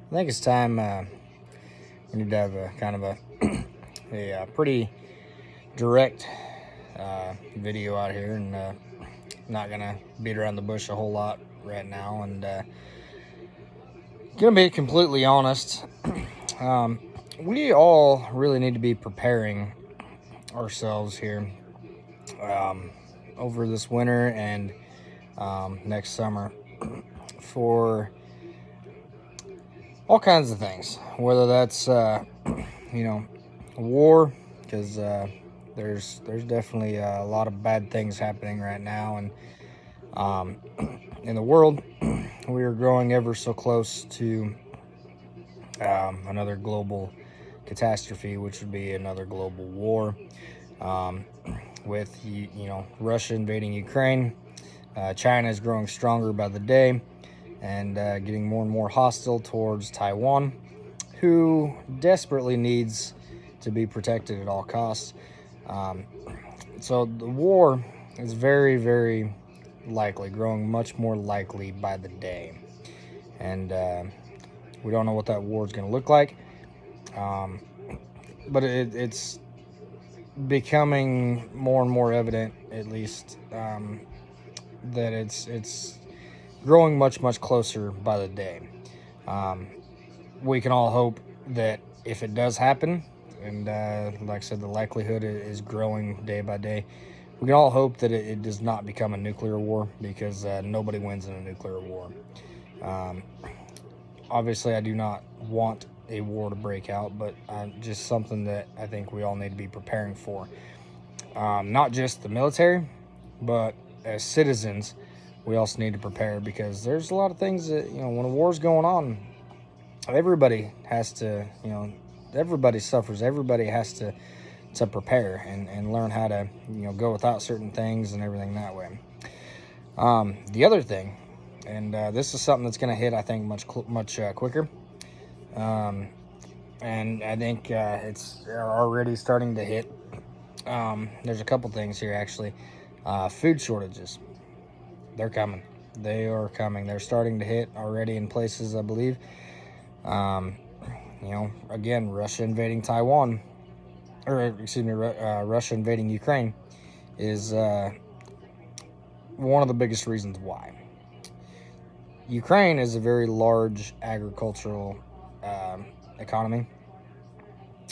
I think it's time we need to have a kind of a pretty direct video out here, and not gonna beat around the bush a whole lot right now, and gonna be completely honest. We all really need to be preparing ourselves here over this winter and next summer for all kinds of things, whether that's war, because there's definitely a lot of bad things happening right now, and in the world we are growing ever so close to another global catastrophe, which would be another global war, with Russia invading Ukraine. China is growing stronger by the day and getting more and more hostile towards Taiwan, who desperately needs to be protected at all costs. So the war is very, very likely, growing much more likely by the day. And we don't know what that war is going to look like. But it's becoming more and more evident, at least, that it's growing much, much closer by the day. We can all hope that if it does happen, and like I said, the likelihood is growing day by day, we can all hope that it does not become a nuclear war, because nobody wins in a nuclear war. Obviously, I do not want a war to break out, but just something that I think we all need to be preparing for. Not just the military, but as citizens, we also need to prepare, because there's a lot of things that, when a war's going on, everybody has to, everybody suffers. Everybody has to prepare and learn how to, go without certain things and everything that way. The other thing, and this is something that's going to hit, I think, much quicker. And I think it's already starting to hit. There's a couple things here, actually. Food shortages. They're coming. They are coming. They're starting to hit already in places, I believe. Again, Russia invading Taiwan, or excuse me, Russia invading Ukraine is one of the biggest reasons why. Ukraine is a very large agricultural economy.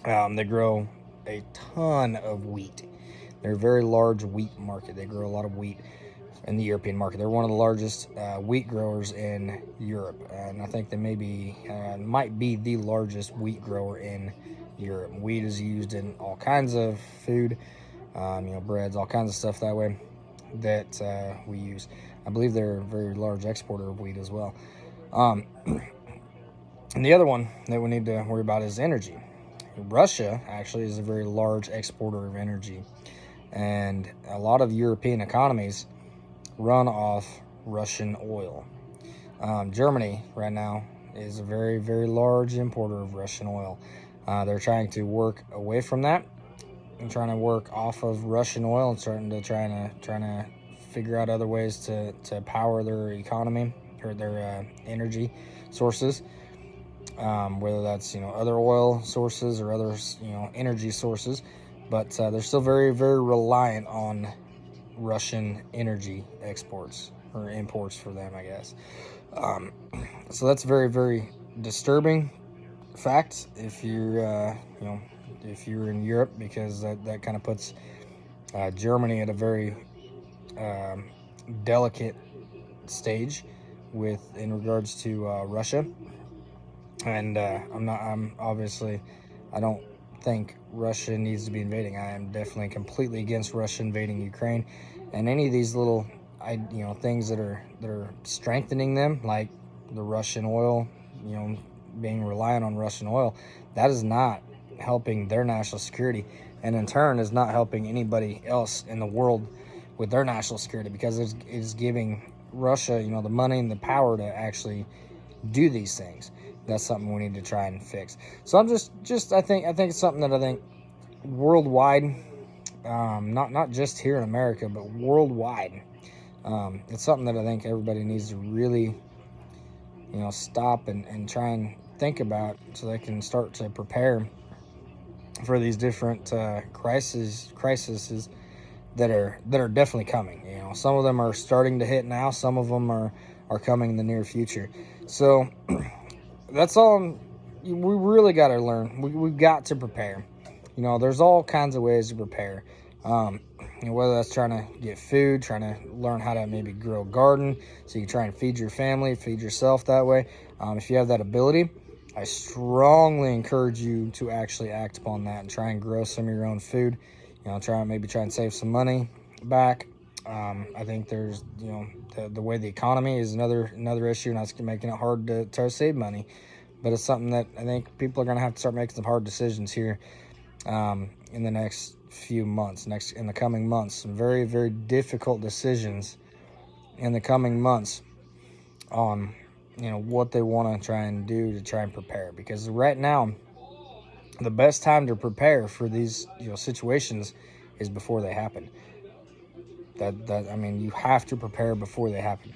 They grow a ton of wheat. They're a very large wheat market. They grow a lot of wheat in the European market. They're one of the largest wheat growers in Europe, and I think they might be the largest wheat grower in Europe. Wheat is used in all kinds of food, breads, all kinds of stuff that way that we use. I believe they're a very large exporter of wheat as well. And the other one that we need to worry about is energy. Russia actually is a very large exporter of energy, and a lot of European economies run off Russian oil. Germany right now is a very, very large importer of Russian oil. They're trying to work away from that and trying to work off of Russian oil and trying to figure out other ways to power their economy or their energy sources. Whether that's other oil sources or other energy sources, but they're still very, very reliant on Russian energy exports or imports for them, I guess. So that's very, very disturbing fact if you're if you're in Europe, because that kind of puts Germany at a very delicate stage in regards to Russia. And I'm obviously, I don't think Russia needs to be invading. I am definitely completely against Russia invading Ukraine, and any of these little things that are strengthening them, like the Russian oil, being reliant on Russian oil, that is not helping their national security, and in turn is not helping anybody else in the world with their national security, because it's giving Russia the money and the power to actually do these things. That's something we need to try and fix. So I'm just I think it's something that I think worldwide, not just here in America, but worldwide, it's something that I think everybody needs to really stop and try and think about, so they can start to prepare for these different crises that are definitely coming. Some of them are starting to hit now. Some of them are coming in the near future. So that's all. We really got to learn. We've got to prepare. There's all kinds of ways to prepare. Whether that's trying to get food, trying to learn how to maybe grow a garden, so you can try and feed your family, feed yourself that way. If you have that ability, I strongly encourage you to actually act upon that and try and grow some of your own food. Try and save some money back. I think there's, the way the economy is another issue, and that's making it hard to save money. But it's something that I think people are going to have to start making some hard decisions here in the next few months, in the coming months. Some very, very difficult decisions in the coming months on, what they want to try and do to try and prepare. Because right now, the best time to prepare for these, situations is before they happen. You have to prepare before they happen.